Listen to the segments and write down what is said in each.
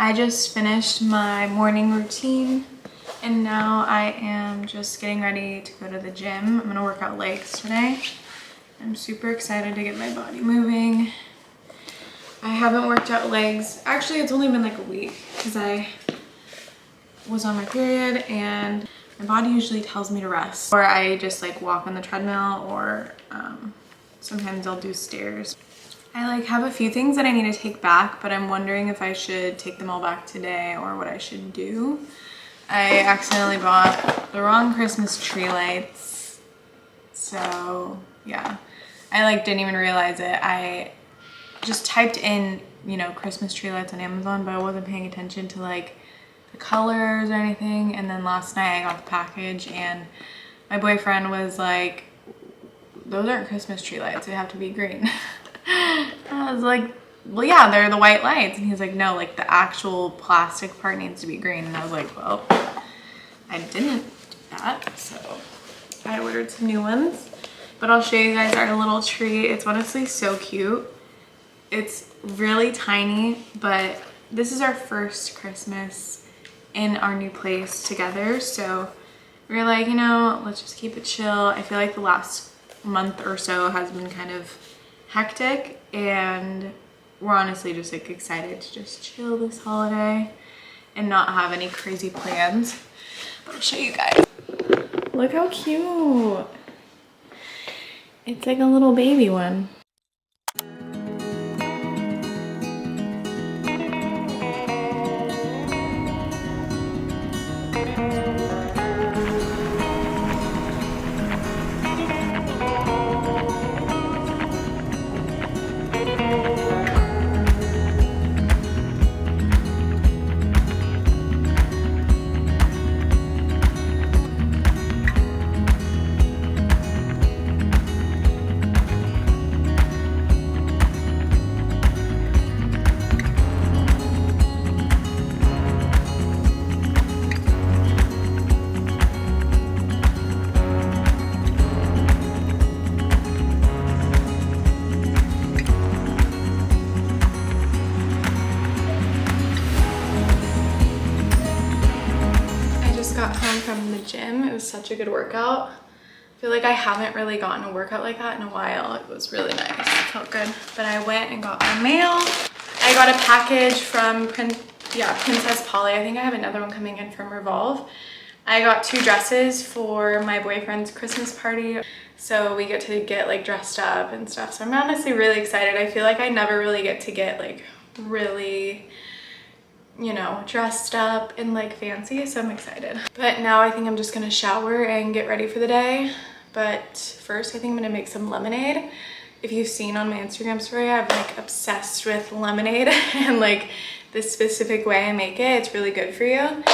I just finished my morning routine and now I am just getting ready to go to the gym. I'm gonna work out legs today. I'm super excited to get my body moving. I haven't worked out legs. Actually, it's only been like a week because I was on my period and my body usually tells me to rest. Or I just like walk on the treadmill or sometimes I'll do stairs. I like have a few things that I need to take back, but I'm wondering if I should take them all back today or what I should do. I accidentally bought the wrong Christmas tree lights. So yeah, I like didn't even realize it. I just typed in, you know, Christmas tree lights on Amazon, but I wasn't paying attention to like the colors or anything. And then last night I got the package and my boyfriend was like, those aren't Christmas tree lights, they have to be green. I was like, well, yeah, they're the white lights. And he's like, no, like the actual plastic part needs to be green. And I was like, well, I didn't do that. So I ordered some new ones, but I'll show you guys our little tree. It's honestly so cute. It's really tiny, but this is our first Christmas in our new place together. So we're like, you know, let's just keep it chill. I feel like the last month or so has been kind of hectic and we're honestly just like excited to just chill this holiday and not have any crazy plans. But I'll show you guys. Look how cute. It's like a little baby one. Got home from the gym. It was such a good workout. I feel like I haven't really gotten a workout like that in a while. It was really nice. It felt good. But I went and got my mail. I got a package from Princess Polly. I think I have another one coming in from Revolve. I got 2 dresses for my boyfriend's Christmas party. So we get to get like dressed up and stuff. So I'm honestly really excited. I feel like I never really get to get like really, you know, dressed up and like fancy, so I'm excited. But now I think I'm just gonna shower and get ready for the day. But first I think I'm gonna make some lemonade. If you've seen on my Instagram story, I'm like obsessed with lemonade and like this specific way I make it. It's really good for you.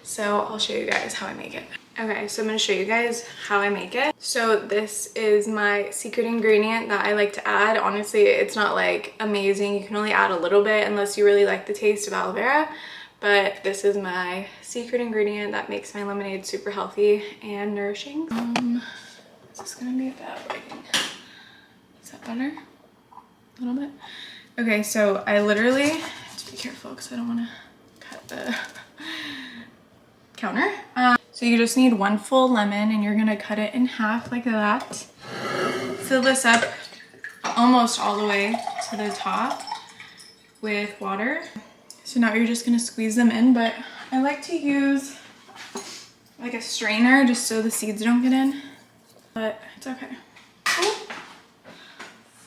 So I'll show you guys how I make it. Okay, so I'm gonna show you guys how I make it. So this is my secret ingredient that I like to add. Honestly, it's not like amazing. You can only add a little bit unless you really like the taste of aloe vera. But this is my secret ingredient that makes my lemonade super healthy and nourishing. Is this gonna be about lighting? Is that better? A little bit? Okay, so I literally, have to be careful because I don't wanna cut the counter. So you just need 1 full lemon and you're gonna cut it in half like that. Fill this up almost all the way to the top with water. So now you're just gonna squeeze them in, but I like to use like a strainer just so the seeds don't get in, but it's okay. Ooh.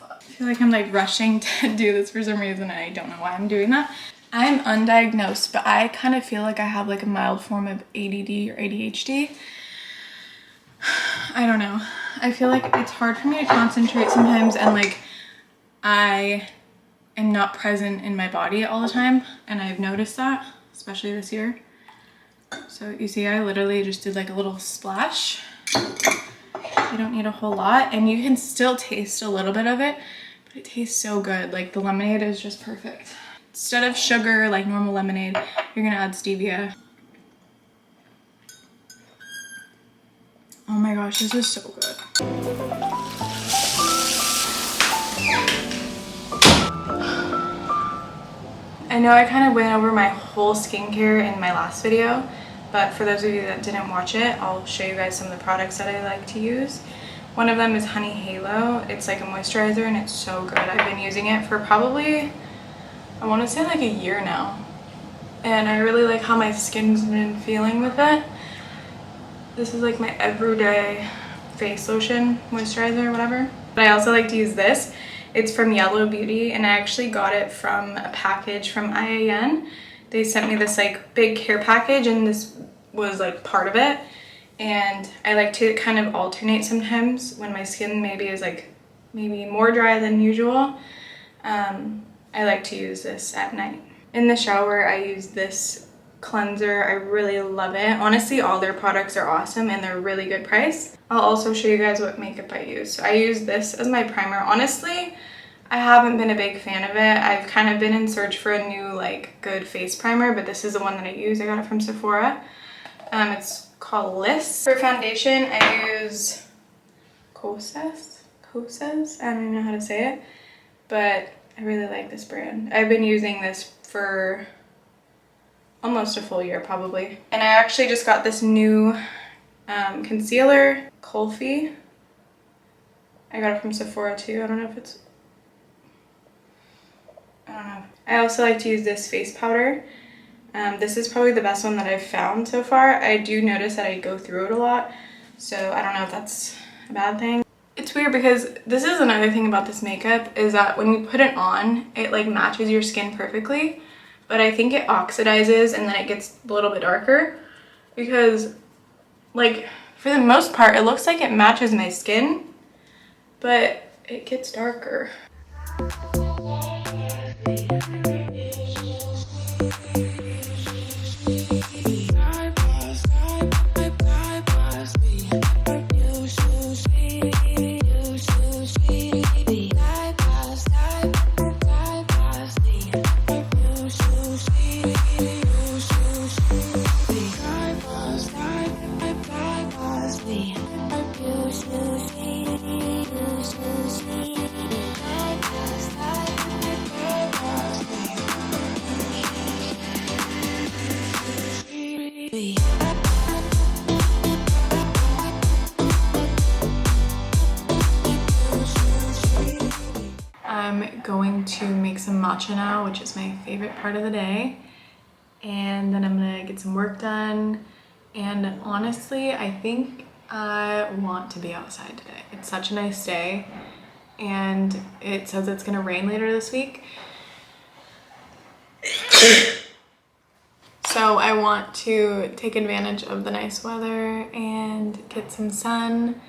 I feel like I'm like rushing to do this for some reason. I don't know why I'm doing that. I'm undiagnosed, but I kind of feel like I have like a mild form of ADD or ADHD. I don't know. I feel like it's hard for me to concentrate sometimes and like I am not present in my body all the time. And I've noticed that, especially this year. So you see, I literally just did like a little splash. You don't need a whole lot and you can still taste a little bit of it, but it tastes so good. Like the lemonade is just perfect. Instead of sugar, like normal lemonade, you're gonna add stevia. Oh my gosh, this is so good. I know I kind of went over my whole skincare in my last video, but for those of you that didn't watch it, I'll show you guys some of the products that I like to use. One of them is Honey Halo. It's like a moisturizer and it's so good. I've been using it for probably, I want to say like a year now. And I really like how my skin's been feeling with it. This is like my everyday face lotion, moisturizer, whatever. But I also like to use this. It's from Yellow Beauty and I actually got it from a package from IAN. They sent me this like big care package and this was like part of it. And I like to kind of alternate sometimes when my skin maybe is like maybe more dry than usual. I like to use this at night. In the shower, I use this cleanser. I really love it. Honestly, all their products are awesome and they're really good price. I'll also show you guys what makeup I use. So I use this as my primer. Honestly, I haven't been a big fan of it. I've kind of been in search for a new like good face primer, but this is the one that I use. I got it from Sephora. It's called Liss. For foundation, I use Kosas. I don't even know how to say it, but I really like this brand. I've been using this for almost a full year probably. And I actually just got this new concealer, Kulfi. I got it from Sephora too. I don't know. I also like to use this face powder. This is probably the best one that I've found so far. I do notice that I go through it a lot, so I don't know if that's a bad thing. It's weird because this is another thing about this makeup is that when you put it on, it like matches your skin perfectly, but I think it oxidizes and then it gets a little bit darker because like for the most part it looks like it matches my skin, but it gets darker. I'm going to make some matcha now, which is my favorite part of the day. And then I'm gonna get some work done. And honestly, I think I want to be outside today. It's such a nice day. And it says it's gonna rain later this week. So I want to take advantage of the nice weather and get some sun.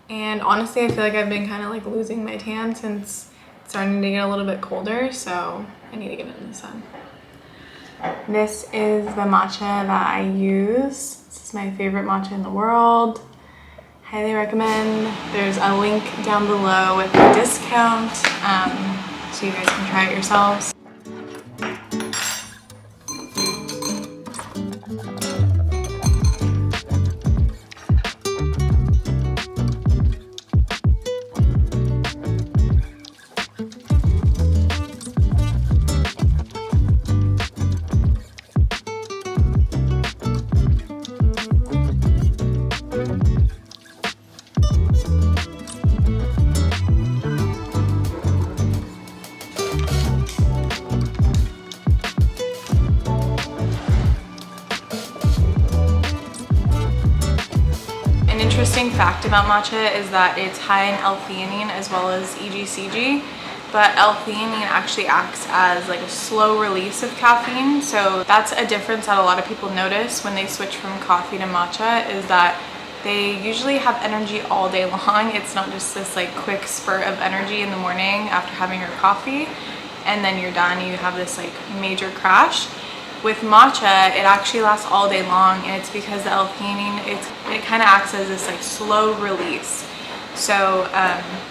And honestly, I feel like I've been kind of like losing my tan since it's starting to get a little bit colder, so I need to get in the sun. This is the matcha that I use. This is my favorite matcha in the world. Highly recommend. There's a link down below with a discount, so you guys can try it yourselves. Interesting fact about matcha is that it's high in L-theanine as well as EGCG, but L-theanine actually acts as like a slow release of caffeine, so that's a difference that a lot of people notice when they switch from coffee to matcha, is that they usually have energy all day long. It's not just this like quick spurt of energy in the morning after having your coffee and then you're done, you have this like major crash. With matcha, it actually lasts all day long, and it's because the L-theanine, it kind of acts as this like slow release. So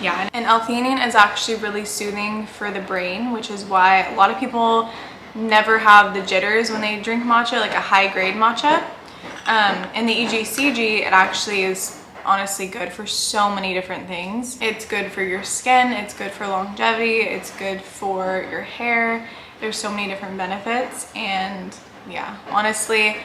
yeah, and L-theanine is actually really soothing for the brain, which is why a lot of people never have the jitters when they drink matcha, like a high grade matcha. And the EGCG, it actually is honestly good for so many different things. It's good for your skin, it's good for longevity, it's good for your hair. There's so many different benefits, and yeah, honestly,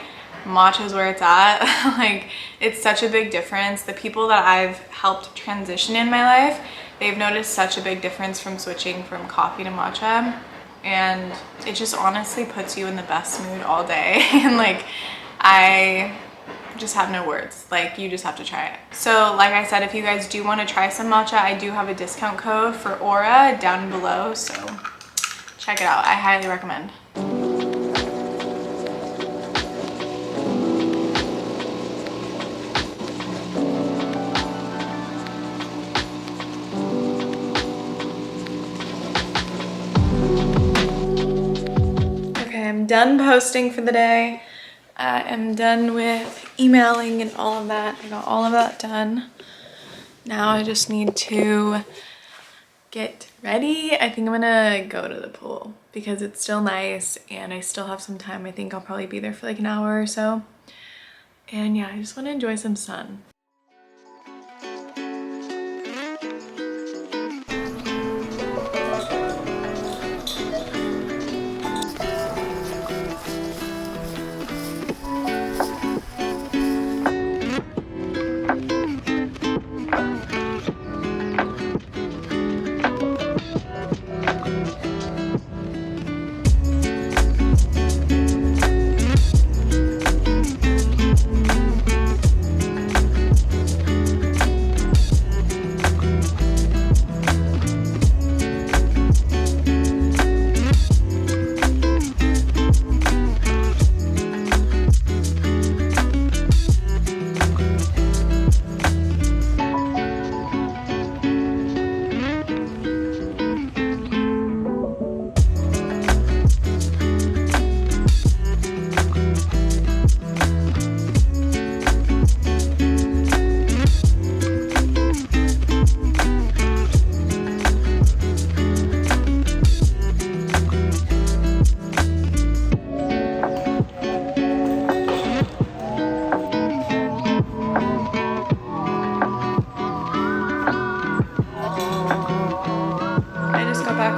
matcha is where it's at. Like, it's such a big difference. The people that I've helped transition in my life, they've noticed such a big difference from switching from coffee to matcha, and it just honestly puts you in the best mood all day. And like, I just have no words. Like, you just have to try it. So like I said, if you guys do want to try some matcha, I do have a discount code for Aura down below, so check it out. I highly recommend. Okay, I'm done posting for the day. I am done with emailing and all of that. I got all of that done. Now I just need to get ready. I think I'm gonna go to the pool because it's still nice and I still have some time. I think I'll probably be there for like an hour or so. And yeah, I just want to enjoy some sun.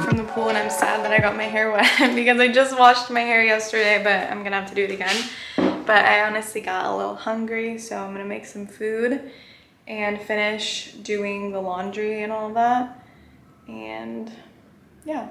From the pool, and I'm sad that I got my hair wet because I just washed my hair yesterday, but I'm gonna have to do it again. But I honestly got a little hungry, so I'm gonna make some food and finish doing the laundry and all that. And yeah.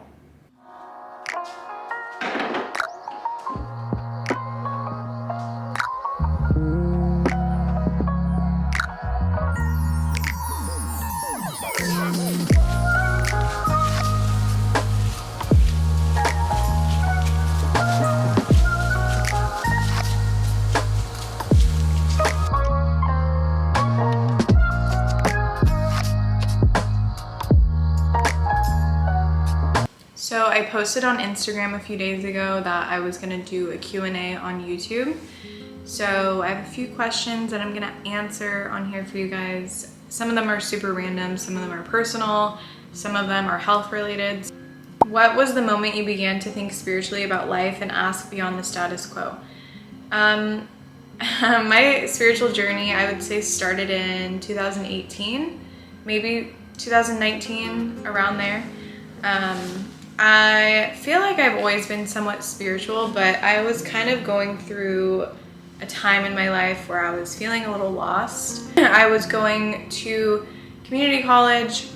So I posted on Instagram a few days ago that I was gonna do a Q&A on YouTube. So I have a few questions that I'm gonna answer on here for you guys. Some of them are super random, some of them are personal, some of them are health related. What was the moment you began to think spiritually about life and ask beyond the status quo? My spiritual journey, I would say, started in 2018, maybe 2019, around there. I feel like I've always been somewhat spiritual, but I was kind of going through a time in my life where I was feeling a little lost. I was going to community college,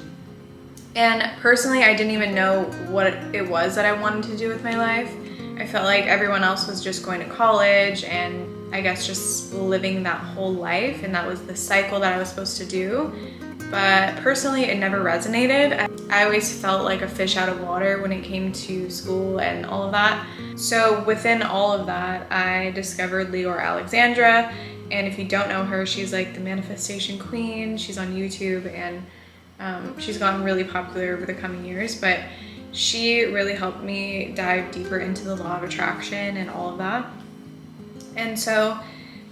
and personally, I didn't even know what it was that I wanted to do with my life. I felt like everyone else was just going to college and I guess just living that whole life, and that was the cycle that I was supposed to do. But personally, it never resonated. I always felt like a fish out of water when it came to school and all of that. So within all of that, I discovered Leor Alexandra. And if you don't know her, she's like the manifestation queen. She's on YouTube, and she's gotten really popular over the coming years. But she really helped me dive deeper into the law of attraction and all of that. And so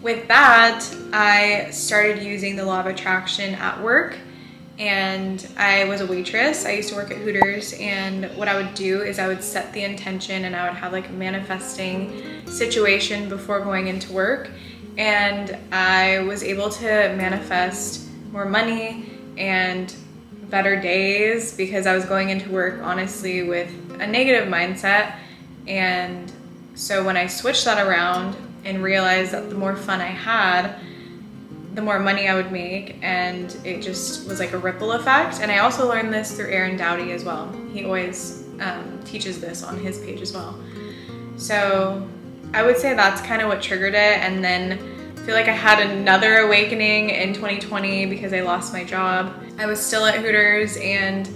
with that, I started using the law of attraction at work. And I was a waitress. I used to work at Hooters, and what I would do is I would set the intention, and I would have like a manifesting situation before going into work. And I was able to manifest more money and better days because I was going into work honestly with a negative mindset, And so when I switched that around and realized that the more fun I had, the more money I would make, and it just was like a ripple effect. And I also learned this through Aaron Dowdy as well. He always teaches this on his page as well. So I would say that's kind of what triggered it. And then I feel like I had another awakening in 2020 because I lost my job. I was still at Hooters, and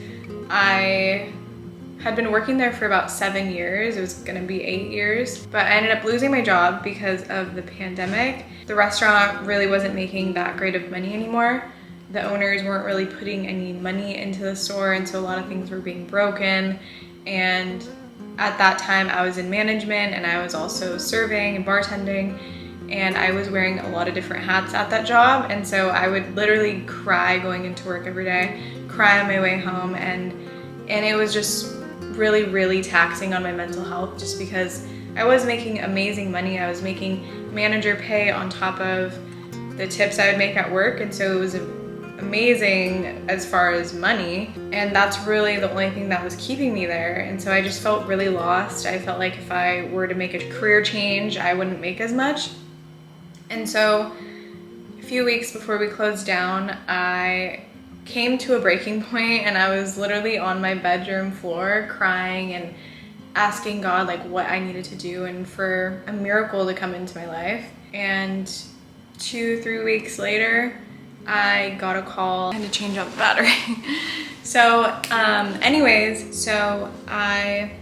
I had been working there for about 7 years. It was gonna be 8 years, but I ended up losing my job because of the pandemic. The restaurant really wasn't making that great of money anymore. The owners weren't really putting any money into the store, and so a lot of things were being broken. And at that time I was in management, and I was also serving and bartending, and I was wearing a lot of different hats at that job. And so I would literally cry going into work every day, cry on my way home, and it was just really, really taxing on my mental health, just because I was making amazing money. I was making manager pay on top of the tips I would make at work, and so it was amazing as far as money, and that's really the only thing that was keeping me there. And so I just felt really lost. I felt like if I were to make a career change, I wouldn't make as much. And so a few weeks before we closed down, I came to a breaking point, and I was literally on my bedroom floor crying and asking God like what I needed to do and for a miracle to come into my life. And 2-3 weeks later, I got a call. I had to change out the battery. So anyways, so I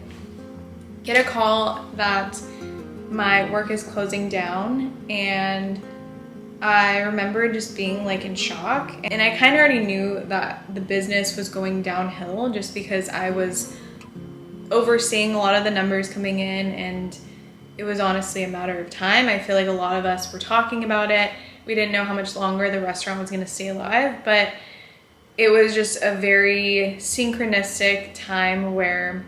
get a call that my work is closing down, and I remember just being like in shock. And I kind of already knew that the business was going downhill just because I was overseeing a lot of the numbers coming in, and it was honestly a matter of time. I feel like a lot of us were talking about it. We didn't know how much longer the restaurant was going to stay alive, but it was just a very synchronistic time where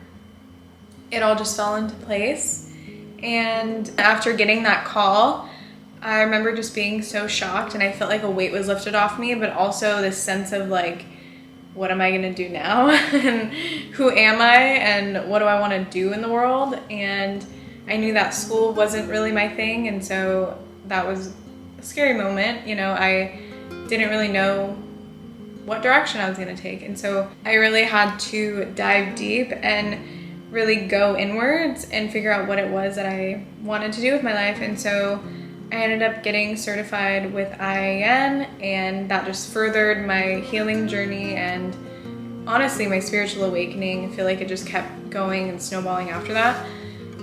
it all just fell into place. And after getting that call, I remember just being so shocked, and I felt like a weight was lifted off me, but also this sense of like, what am I gonna do now? And who am I? And what do I wanna do in the world? And I knew that school wasn't really my thing, and so that was a scary moment. You know, I didn't really know what direction I was gonna take. And so I really had to dive deep and really go inwards and figure out what it was that I wanted to do with my life. And so I ended up getting certified with IAN, and that just furthered my healing journey and honestly my spiritual awakening. I feel like it just kept going and snowballing after that.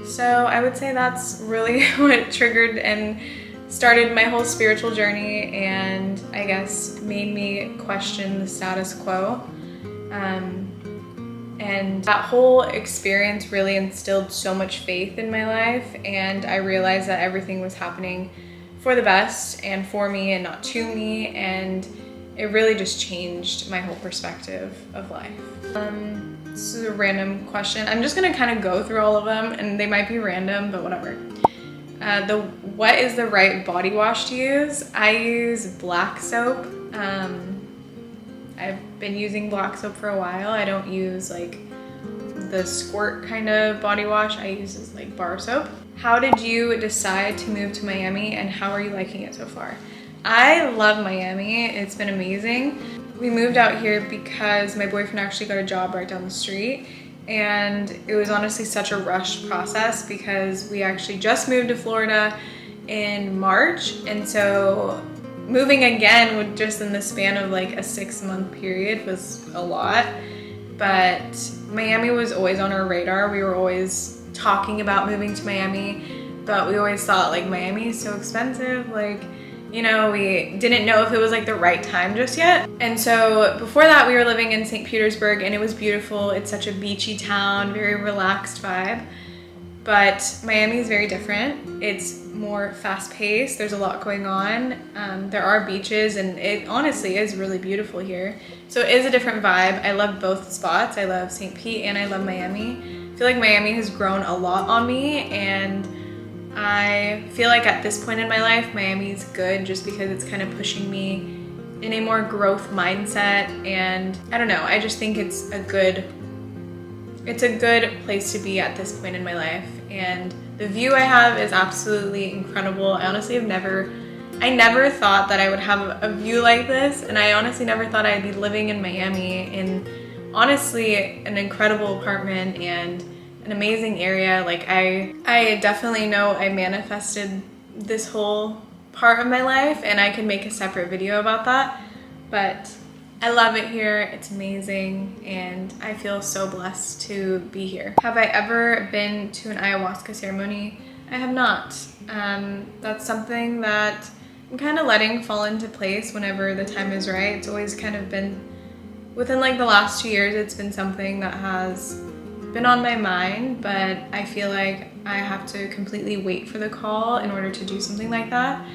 So I would say that's really what triggered and started my whole spiritual journey, and I guess made me question the status quo. And that whole experience really instilled so much faith in my life, and I realized that everything was happening for the best and for me and not to me, and it really just changed my whole perspective of life. This is a random question. I'm just gonna kind of go through all of them, and they might be random, but whatever. What is the right body wash to use? I use black soap. I've been using black soap for a while. I don't use like the squirt kind of body wash. I use this like bar soap. How did you decide to move to Miami, and how are you liking it so far? I love Miami. It's been amazing. We moved out here because my boyfriend actually got a job right down the street, and it was honestly such a rushed process because we actually just moved to Florida in March, and so moving again would just in the span of like a 6-month period was a lot. But Miami was always on our radar. We were always talking about moving to Miami, but we always thought like Miami is so expensive, like, you know, we didn't know if it was like the right time just yet. And so before that we were living in St. Petersburg, and it was beautiful. It's such a beachy town, very relaxed vibe. But Miami is very different. It's more fast-paced. There's a lot going on. There are beaches, and it honestly is really beautiful here. So it is a different vibe. I love both spots. I love St. Pete and I love Miami. I feel like Miami has grown a lot on me, and I feel like at this point in my life, Miami's good just because it's kind of pushing me in a more growth mindset. And I don't know, I just think it's a good place to be at this point in my life. and the view I have is absolutely incredible. I honestly I never thought that I would have a view like this, and I honestly never thought I'd be living in Miami in honestly an incredible apartment and an amazing area. Like I definitely know I manifested this whole part of my life, and I can make a separate video about that, but I love it here. It's amazing, and I feel so blessed to be here. Have I ever been to an ayahuasca ceremony? I have not. That's something that I'm kind of letting fall into place whenever the time is right. It's always kind of been, within like the last 2 years, it's been something that has been on my mind, but I feel like I have to completely wait for the call in order to do something like that.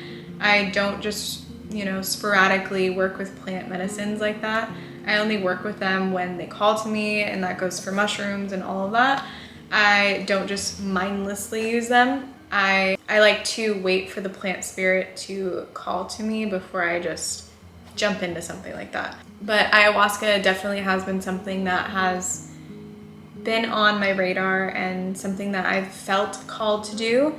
I don't just, you know, sporadically work with plant medicines like that. I only work with them when they call to me, and that goes for mushrooms and all of that. I don't just mindlessly use them. I like to wait for the plant spirit to call to me before I just jump into something like that. But ayahuasca definitely has been something that has been on my radar and something that I've felt called to do.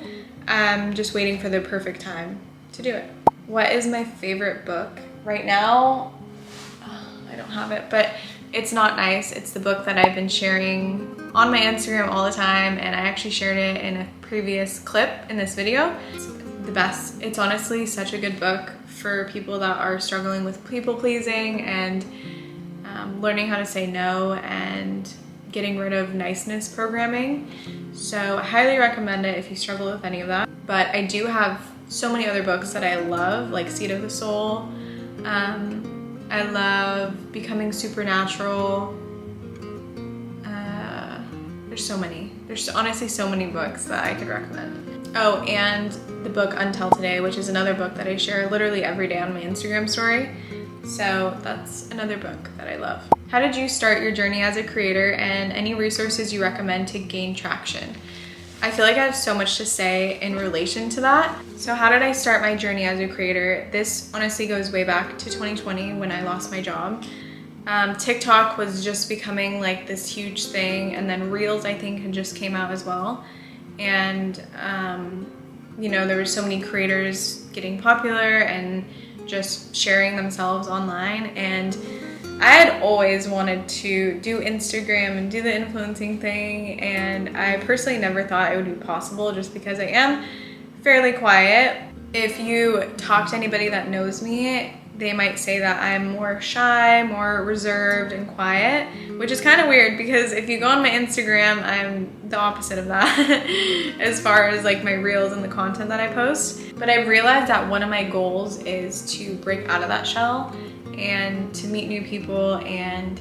I'm just waiting for the perfect time to do it. What is my favorite book? Right now, I don't have it, but It's Not Nice. It's the book that I've been sharing on my Instagram all the time, and I actually shared it in a previous clip in this video. It's the best. It's honestly such a good book for people that are struggling with people pleasing and learning how to say no and getting rid of niceness programming. So I highly recommend it if you struggle with any of that. But I do have so many other books that I love, like Seed of the Soul. I love Becoming Supernatural. There's so many. There's honestly so many books that I could recommend. Oh, and the book Until Today, which is another book that I share literally every day on my Instagram story. So that's another book that I love. How did you start your journey as a creator, and any resources you recommend to gain traction? I feel like I have so much to say in relation to that. So how did I start my journey as a creator? This honestly goes way back to 2020 when I lost my job. TikTok was just becoming like this huge thing, and then Reels I think had just came out as well. And you know, there were so many creators getting popular and just sharing themselves online, and I had always wanted to do Instagram and do the influencing thing, and I personally never thought it would be possible just because I am fairly quiet. If you talk to anybody that knows me, they might say that I'm more shy, more reserved and quiet, which is kind of weird because if you go on my Instagram, I'm the opposite of that as far as like my reels and the content that I post. But I've realized that one of my goals is to break out of that shell and to meet new people and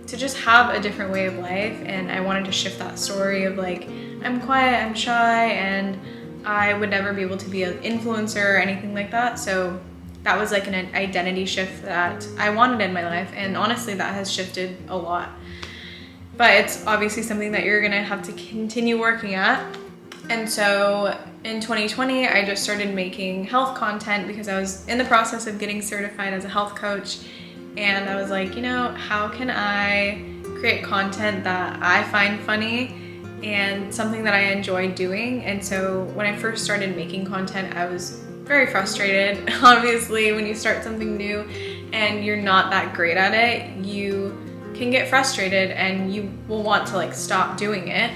to just have a different way of life. And I wanted to shift that story of like, I'm quiet, I'm shy, and I would never be able to be an influencer or anything like that. So that was like an identity shift that I wanted in my life, and honestly that has shifted a lot. But it's obviously something that you're gonna have to continue working at. And so in 2020, I just started making health content because I was in the process of getting certified as a health coach, and I was like, you know, how can I create content that I find funny and something that I enjoy doing? And so when I first started making content, I was very frustrated. Obviously, when you start something new and you're not that great at it, you can get frustrated and you will want to like stop doing it.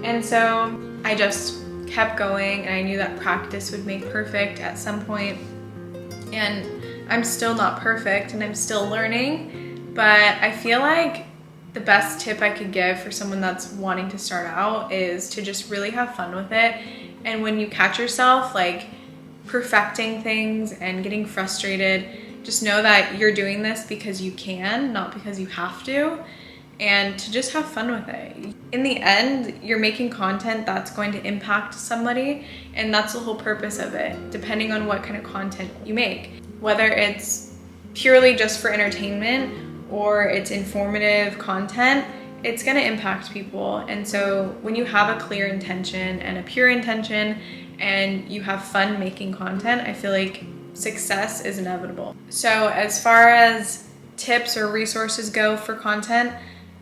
And so I just kept going, and I knew that practice would make perfect at some point. And I'm still not perfect and I'm still learning, but I feel like the best tip I could give for someone that's wanting to start out is to just really have fun with it. And when you catch yourself like perfecting things and getting frustrated, just know that you're doing this because you can, not because you have to, and to just have fun with it. In the end, you're making content that's going to impact somebody, and that's the whole purpose of it, depending on what kind of content you make. Whether it's purely just for entertainment or it's informative content, it's gonna impact people. And so when you have a clear intention and a pure intention and you have fun making content, I feel like success is inevitable. So as far as tips or resources go for content,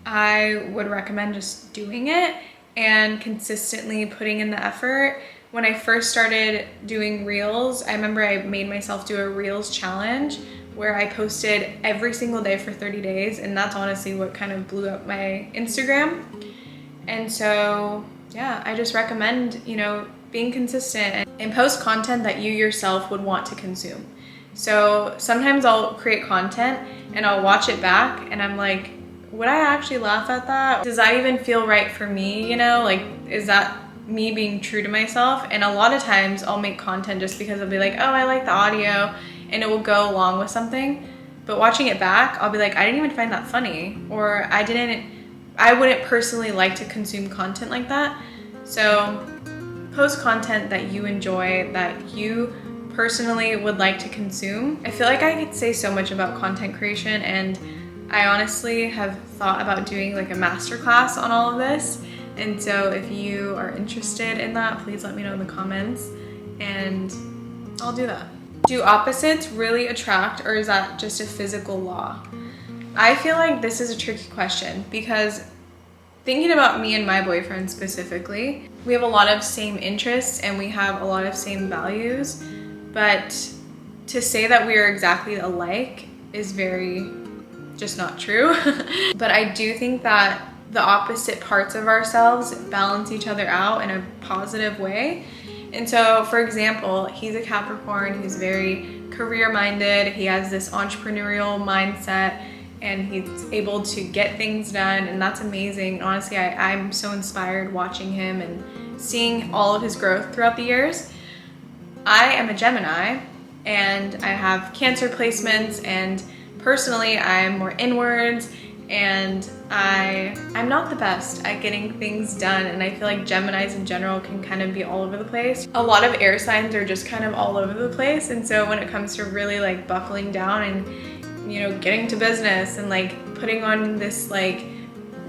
I would recommend just doing it and consistently putting in the effort. When I first started doing reels, I remember I made myself do a reels challenge where I posted every single day for 30 days, and that's honestly what kind of blew up my Instagram. And so yeah, I just recommend, you know, being consistent and post content that you yourself would want to consume. So sometimes I'll create content and I'll watch it back and I'm like, would I actually laugh at that? Does that even feel right for me? You know, like, is that me being true to myself? And a lot of times I'll make content just because I'll be like, oh, I like the audio, and it will go along with something. But watching it back, I'll be like, I didn't even find that funny, or I wouldn't personally like to consume content like that. So post content that you enjoy, that you personally would like to consume. I feel like I could say so much about content creation, and I honestly have thought about doing like a masterclass on all of this. And so if you are interested in that, please let me know in the comments and I'll do that. Do opposites really attract, or is that just a physical law? I feel like this is a tricky question because thinking about me and my boyfriend specifically, we have a lot of same interests and we have a lot of same values, but to say that we are exactly alike is very just not true. But I do think that the opposite parts of ourselves balance each other out in a positive way. And so, for example, he's a Capricorn, he's very career-minded, he has this entrepreneurial mindset, and he's able to get things done, and that's amazing. Honestly, I'm so inspired watching him and seeing all of his growth throughout the years. I am a Gemini, and I have Cancer placements, and personally, I'm more inwards, and I'm not the best at getting things done, and I feel like Geminis in general can kind of be all over the place. A lot of air signs are just kind of all over the place, and so when it comes to really like buckling down and, you know, getting to business and like putting on this like,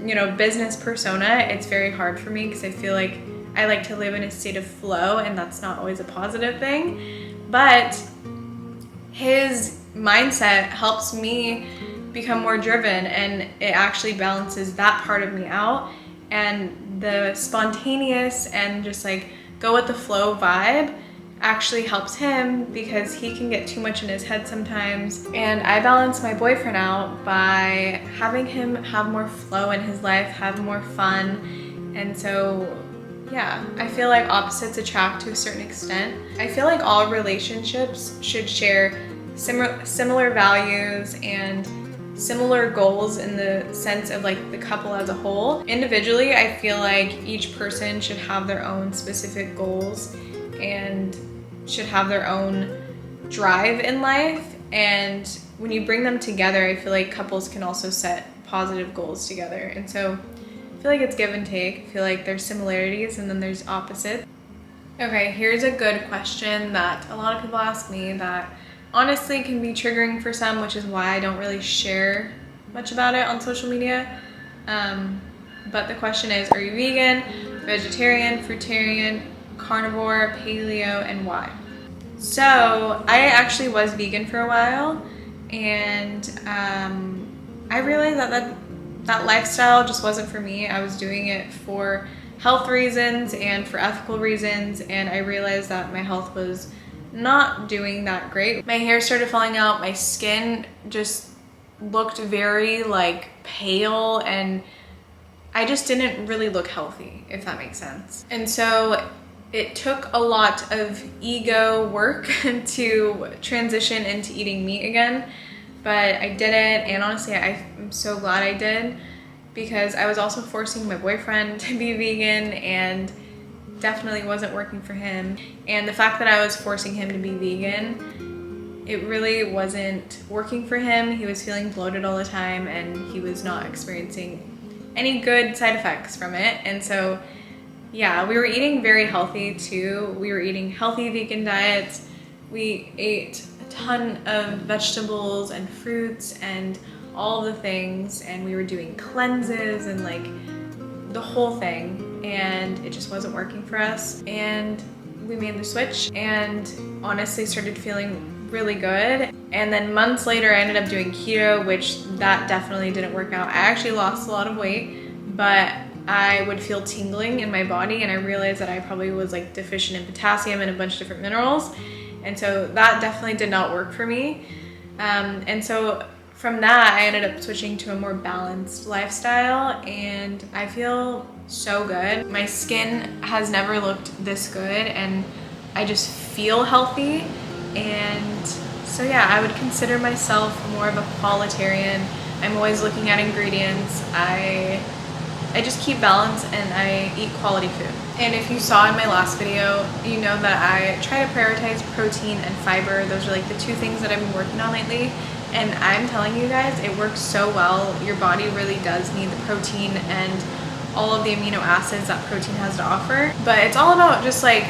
you know, business persona, it's very hard for me because I feel like I like to live in a state of flow, and that's not always a positive thing. But his mindset helps me become more driven, and it actually balances that part of me out, and the spontaneous and just like go with the flow vibe actually helps him because he can get too much in his head sometimes. And I balance my boyfriend out by having him have more flow in his life, have more fun. And so yeah, I feel like opposites attract to a certain extent. I feel like all relationships should share similar values and similar goals in the sense of like the couple as a whole. Individually, I feel like each person should have their own specific goals and should have their own drive in life. And when you bring them together, I feel like couples can also set positive goals together. And so I feel like it's give and take. I feel like there's similarities and then there's opposites. Okay, here's a good question that a lot of people ask me that honestly can be triggering for some, which is why I don't really share much about it on social media. But the question is, are you vegan, vegetarian, fruitarian, carnivore, paleo, and why? So I actually was vegan for a while, and I realized that lifestyle just wasn't for me. I was doing it for health reasons and for ethical reasons, and I realized that my health was not doing that great. My hair started falling out, my skin just looked very like pale, and I just didn't really look healthy, if that makes sense. And so it took a lot of ego work to transition into eating meat again, but I did it, and honestly I'm so glad I did, because I was also forcing my boyfriend to be vegan and definitely wasn't working for him. And the fact that I was forcing him to be vegan, it really wasn't working for him. He was feeling bloated all the time, and he was not experiencing any good side effects from it. And so yeah, we were eating very healthy too. We were eating healthy vegan diets. We ate a ton of vegetables and fruits and all the things, and we were doing cleanses and like the whole thing, and it just wasn't working for us. And we made the switch and honestly started feeling really good. And then months later I ended up doing keto, which that definitely didn't work out. I actually lost a lot of weight, but I would feel tingling in my body, and I realized that I probably was like deficient in potassium and a bunch of different minerals. And so that definitely did not work for me. And so from that, I ended up switching to a more balanced lifestyle, and I feel so good. My skin has never looked this good, and I just feel healthy. And so yeah, I would consider myself more of a qualitarian. I'm always looking at ingredients. I just keep balance, and I eat quality food. And if you saw in my last video, you know that I try to prioritize protein and fiber. Those are like the two things that I've been working on lately. And I'm telling you guys, it works so well. Your body really does need the protein and all of the amino acids that protein has to offer. But it's all about just like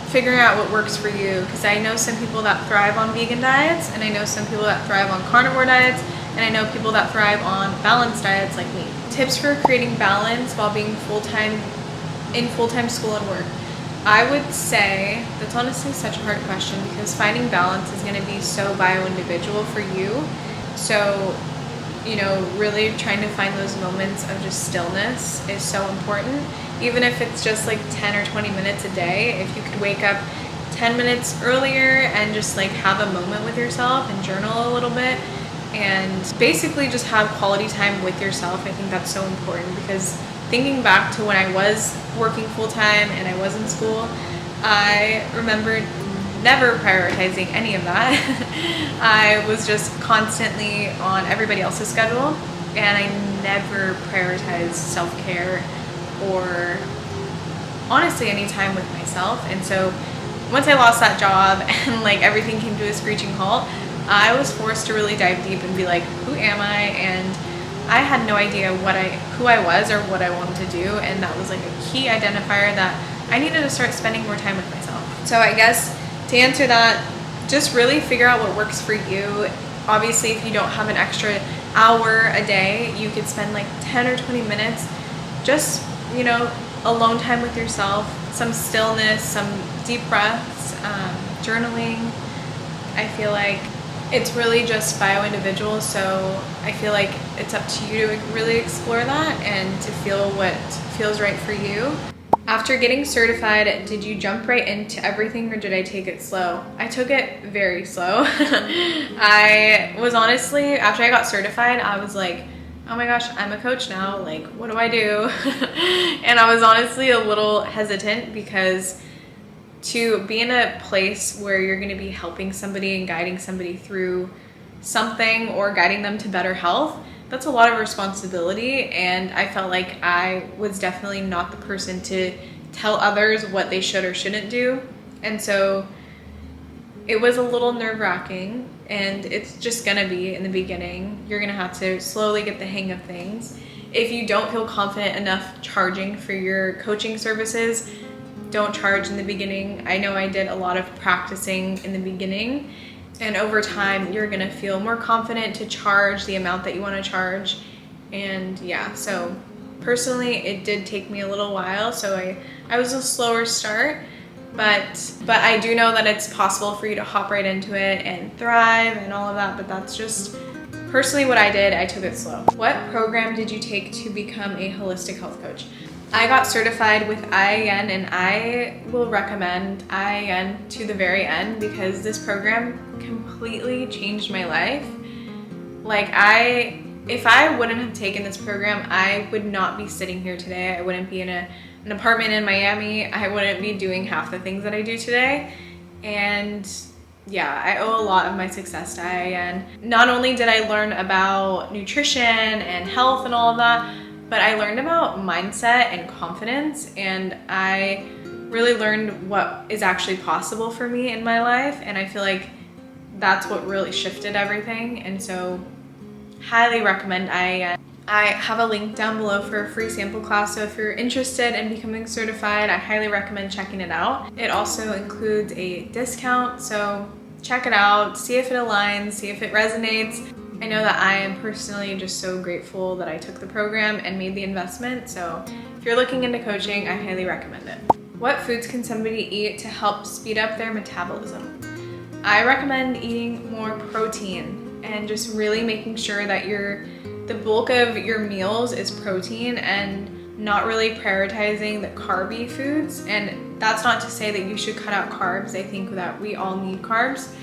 figuring out what works for you, because I know some people that thrive on vegan diets, and I know some people that thrive on carnivore diets, and I know people that thrive on balanced diets like me. Tips for creating balance while being in full-time school and work. I would say that's honestly such a hard question, because finding balance is going to be so bio-individual for you. So, you know, really trying to find those moments of just stillness is so important. Even if it's just like 10 or 20 minutes a day, if you could wake up 10 minutes earlier and just like have a moment with yourself and journal a little bit and basically just have quality time with yourself, I think that's so important. Because thinking back to when I was working full-time and I was in school, I remember never prioritizing any of that. I was just constantly on everybody else's schedule, and I never prioritized self-care or honestly any time with myself. And so once I lost that job and like everything came to a screeching halt, I was forced to really dive deep and be like, who am I? And I had no idea who I was or what I wanted to do, and that was like a key identifier that I needed to start spending more time with myself. So I guess to answer that, just really figure out what works for you. Obviously, if you don't have an extra hour a day, you could spend like 10 or 20 minutes just, you know, alone time with yourself, some stillness, some deep breaths, journaling. I feel like it's really just bio-individual, so I feel like it's up to you to really explore that and to feel what feels right for you. After getting certified, did you jump right into everything, or did I take it slow? I took it very slow. I was honestly, after I got certified, I was like, oh my gosh, I'm a coach now, like what do I do? And I was honestly a little hesitant, because to be in a place where you're going to be helping somebody and guiding somebody through something or guiding them to better health, that's a lot of responsibility. And I felt like I was definitely not the person to tell others what they should or shouldn't do. And so it was a little nerve-wracking, and it's just gonna be in the beginning. You're gonna have to slowly get the hang of things. If you don't feel confident enough charging for your coaching services, don't charge in the beginning. I know I did a lot of practicing in the beginning, and over time you're gonna feel more confident to charge the amount that you want to charge. And yeah, so personally it did take me a little while, so I was a slower start, but I do know that it's possible for you to hop right into it and thrive and all of that. But that's just personally what I did. I took it slow. What program did you take to become a holistic health coach? I got certified with IAN, and I will recommend IAN to the very end, because this program completely changed my life. Like if I wouldn't have taken this program, I would not be sitting here today. I wouldn't be in an apartment in Miami. I wouldn't be doing half the things that I do today. And yeah, I owe a lot of my success to IAN. Not only did I learn about nutrition and health and all of that, but I learned about mindset and confidence, and I really learned what is actually possible for me in my life. And I feel like that's what really shifted everything. And so highly recommend IAN. I have a link down below for a free sample class, so if you're interested in becoming certified, I highly recommend checking it out. It also includes a discount, so check it out, see if it aligns, see if it resonates. I know that I am personally just so grateful that I took the program and made the investment, so if you're looking into coaching, I highly recommend it. What foods can somebody eat to help speed up their metabolism? I recommend eating more protein and just really making sure that the bulk of your meals is protein, and not really prioritizing the carby foods. And that's not to say that you should cut out carbs. I think that we all need carbs,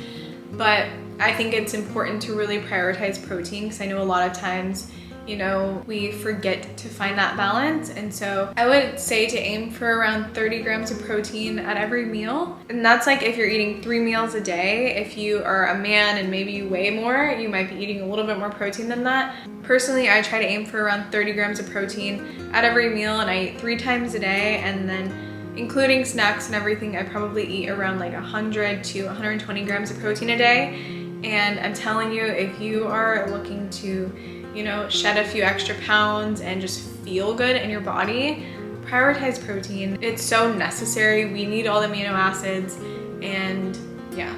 but I think it's important to really prioritize protein, because I know a lot of times, you know, we forget to find that balance. And so I would say to aim for around 30 grams of protein at every meal. And that's like if you're eating 3 meals a day. If you are a man and maybe you weigh more, you might be eating a little bit more protein than that. Personally, I try to aim for around 30 grams of protein at every meal, and I eat 3 times a day. And then including snacks and everything, I probably eat around like 100 to 120 grams of protein a day. And I'm telling you, if you are looking to, you know, shed a few extra pounds and just feel good in your body, prioritize protein. It's so necessary. We need all the amino acids, and yeah,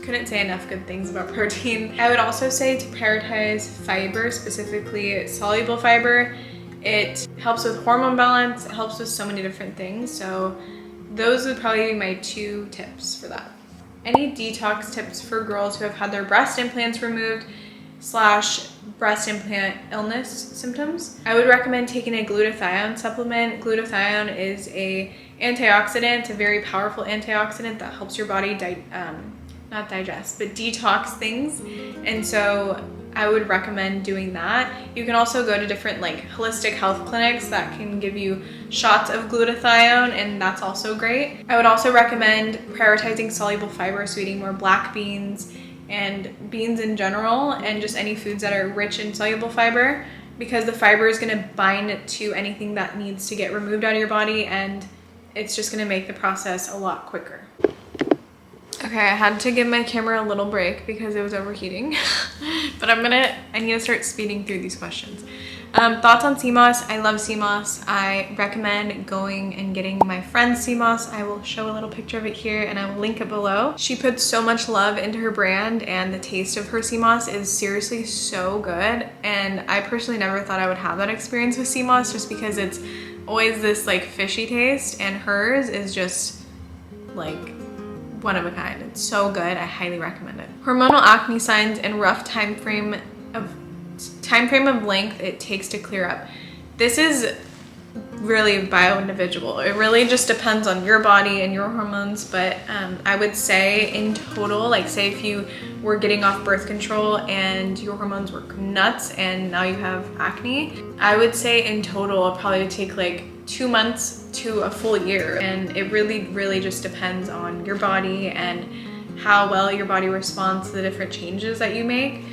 couldn't say enough good things about protein. I would also say to prioritize fiber, specifically soluble fiber. It helps with hormone balance, it helps with so many different things. So those would probably be my 2 tips for that. Any detox tips for girls who have had their breast implants removed / breast implant illness symptoms? I would recommend taking a glutathione supplement. Glutathione is a antioxidant, a very powerful antioxidant that helps your body not digest, but detox things. And so I would recommend doing that. You can also go to different like holistic health clinics that can give you shots of glutathione, and that's also great. I would also recommend prioritizing soluble fiber, so eating more black beans and beans in general, and just any foods that are rich in soluble fiber, because the fiber is gonna bind to anything that needs to get removed out of your body, and it's just gonna make the process a lot quicker. Okay, I had to give my camera a little break because it was overheating, but I need to start speeding through these questions. Thoughts on sea moss? I love sea moss. I recommend going and getting my friend's sea moss. I will show a little picture of it here and I will link it below. She puts so much love into her brand, and the taste of her sea moss is seriously so good. And I personally never thought I would have that experience with sea moss, just because it's always this like fishy taste, and hers is just like one of a kind. It's so good. I highly recommend it. Hormonal acne signs and rough time frame of length it takes to clear up. This is really bio-individual. It really just depends on your body and your hormones, but I would say in total, like say if you were getting off birth control and your hormones were nuts and now you have acne, I would say in total it'll probably take like 2 months to a full year. And it really just depends on your body and how well your body responds to the different changes that you make.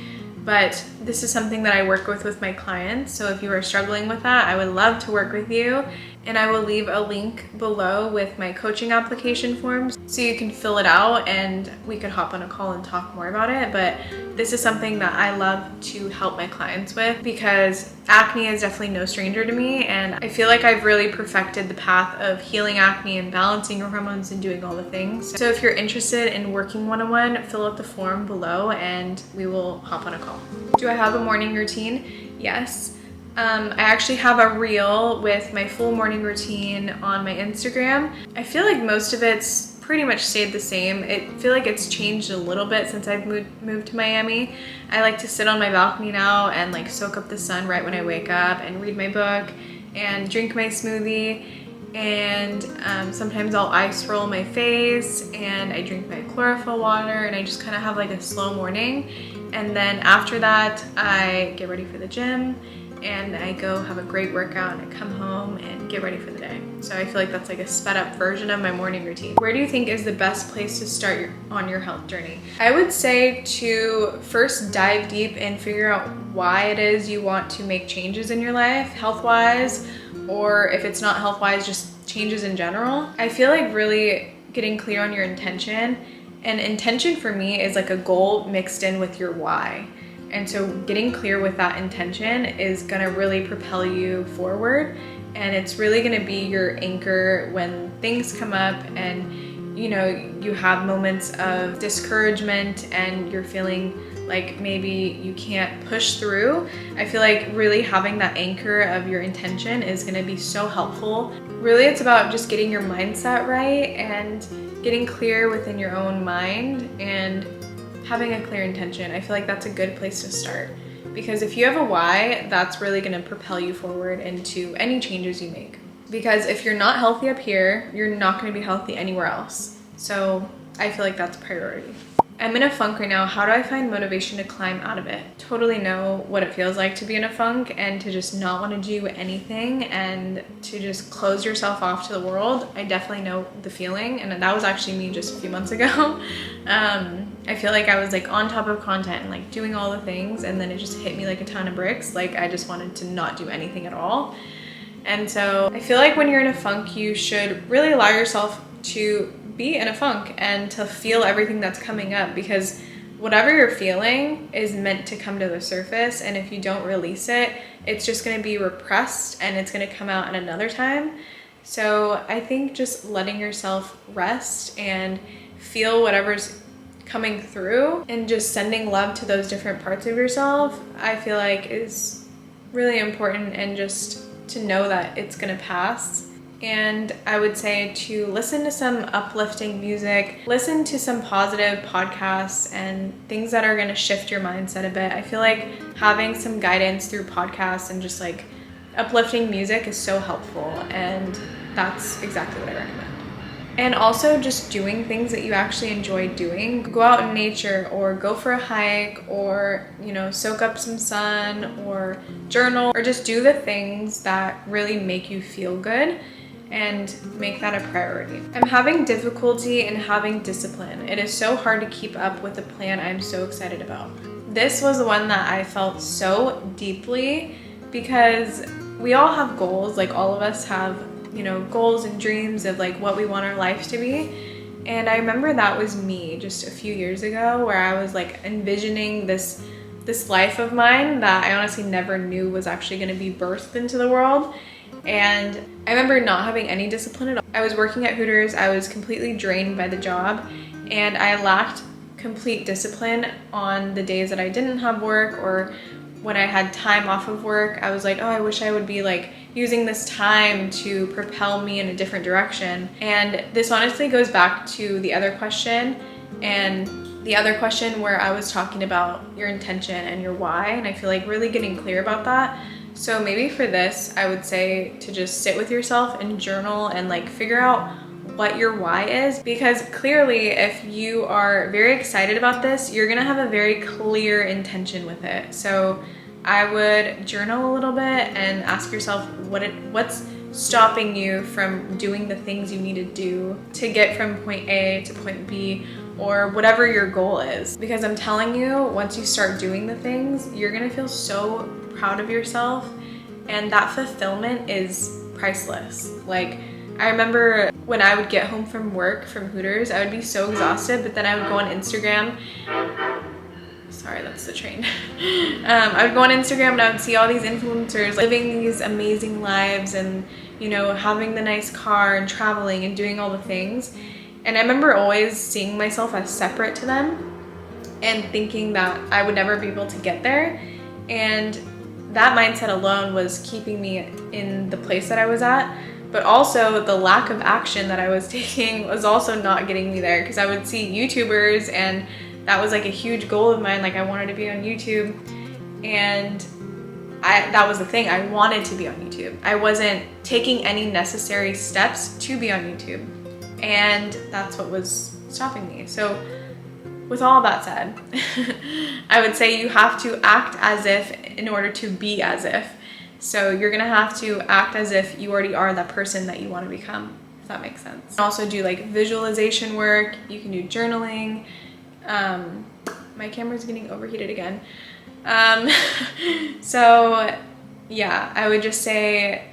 But this is something that I work with my clients. So if you are struggling with that, I would love to work with you. And I will leave a link below with my coaching application forms so you can fill it out and we could hop on a call and talk more about it. But this is something that I love to help my clients with, because acne is definitely no stranger to me, and I feel like I've really perfected the path of healing acne and balancing your hormones and doing all the things. So if you're interested in working one-on-one, fill out the form below and we will hop on a call. Do I have a morning routine? Yes. I actually have a reel with my full morning routine on my Instagram. I feel like most of it's pretty much stayed the same. I feel like it's changed a little bit since I've moved to Miami. I like to sit on my balcony now and like soak up the sun right when I wake up and read my book and drink my smoothie. And sometimes I'll ice roll my face and I drink my chlorophyll water, and I just kind of have like a slow morning. And then after that, I get ready for the gym and I go have a great workout and I come home and get ready for the day. So I feel like that's like a sped up version of my morning routine. Where do you think is the best place to start on your health journey? I would say to first dive deep and figure out why it is you want to make changes in your life, health-wise, or if it's not health-wise, just changes in general. I feel like really getting clear on your intention, and intention for me is like a goal mixed in with your why. And so getting clear with that intention is gonna really propel you forward, and it's really gonna be your anchor when things come up and you know you have moments of discouragement and you're feeling like maybe you can't push through. I feel like really having that anchor of your intention is gonna be so helpful. Really, it's about just getting your mindset right and getting clear within your own mind and having a clear intention. I feel like that's a good place to start. Because if you have a why, that's really gonna propel you forward into any changes you make. Because if you're not healthy up here, you're not gonna be healthy anywhere else. So I feel like that's a priority. I'm in a funk right now. How do I find motivation to climb out of it? Totally know what it feels like to be in a funk and to just not want to do anything and to just close yourself off to the world. I definitely know the feeling, and that was actually me just a few months ago. I feel like I was like on top of content and like doing all the things, and then it just hit me like a ton of bricks. Like I just wanted to not do anything at all. And so I feel like when you're in a funk, you should really allow yourself to be in a funk and to feel everything that's coming up, because whatever you're feeling is meant to come to the surface, and if you don't release it, it's just going to be repressed and it's going to come out at another time. So I think just letting yourself rest and feel whatever's coming through and just sending love to those different parts of yourself, I feel like is really important, and just to know that it's going to pass. And I would say to listen to some uplifting music, listen to some positive podcasts and things that are going to shift your mindset a bit. I feel like having some guidance through podcasts and just like uplifting music is so helpful, and that's exactly what I recommend. And also just doing things that you actually enjoy doing. Go out in nature, or go for a hike, or, you know, soak up some sun, or journal, or just do the things that really make you feel good and make that a priority. I'm having difficulty in having discipline. It is so hard to keep up with the plan I'm so excited about. This was the one that I felt so deeply, because we all have goals. Like all of us have, you know, goals and dreams of like what we want our life to be. And I remember that was me just a few years ago, where I was like envisioning this life of mine that I honestly never knew was actually going to be birthed into the world. And I remember not having any discipline at all. I was working at Hooters, I was completely drained by the job, and I lacked complete discipline on the days that I didn't have work, or when I had time off of work. I was like, oh, I wish I would be like using this time to propel me in a different direction. And this honestly goes back to the other question, and the other question where I was talking about your intention and your why, and I feel like really getting clear about that. So maybe for this, I would say to just sit with yourself and journal and like figure out what your why is, because clearly if you are very excited about this, you're gonna have a very clear intention with it. So I would journal a little bit and ask yourself what's stopping you from doing the things you need to do to get from point A to point B, or whatever your goal is. Because I'm telling you, once you start doing the things, you're gonna feel so proud of yourself, and that fulfillment is priceless. Like I remember when I would get home from work from Hooters, I would be so exhausted, but then I would go on Instagram. Sorry, that's the train. I would go on Instagram and I would see all these influencers living these amazing lives, and, you know, having the nice car and traveling and doing all the things. And I remember always seeing myself as separate to them and thinking that I would never be able to get there. And that mindset alone was keeping me in the place that I was at. But also the lack of action that I was taking was also not getting me there, because I would see YouTubers, and that was like a huge goal of mine. Like I wanted to be on YouTube, and that was the thing. I wanted to be on YouTube. I wasn't taking any necessary steps to be on YouTube, and that's what was stopping me. So with all that said, I would say you have to act as if in order to be as if. So you're gonna have to act as if you already are that person that you want to become, if that makes sense. You can also do like visualization work. You can do journaling. My camera's getting overheated again. So yeah, I would just say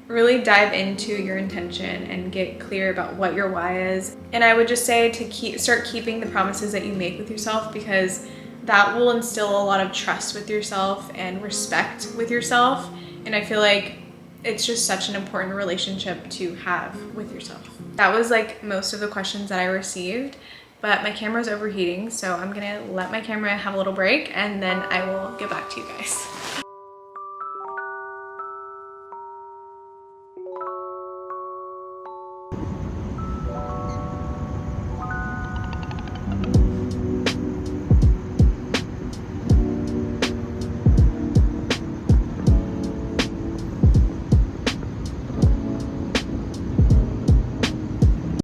really dive into your intention and get clear about what your why is. And I would just say to start keeping the promises that you make with yourself, because that will instill a lot of trust with yourself and respect with yourself. And I feel like it's just such an important relationship to have with yourself. That was like most of the questions that I received, but my camera's overheating, so I'm gonna let my camera have a little break, and then I will get back to you guys.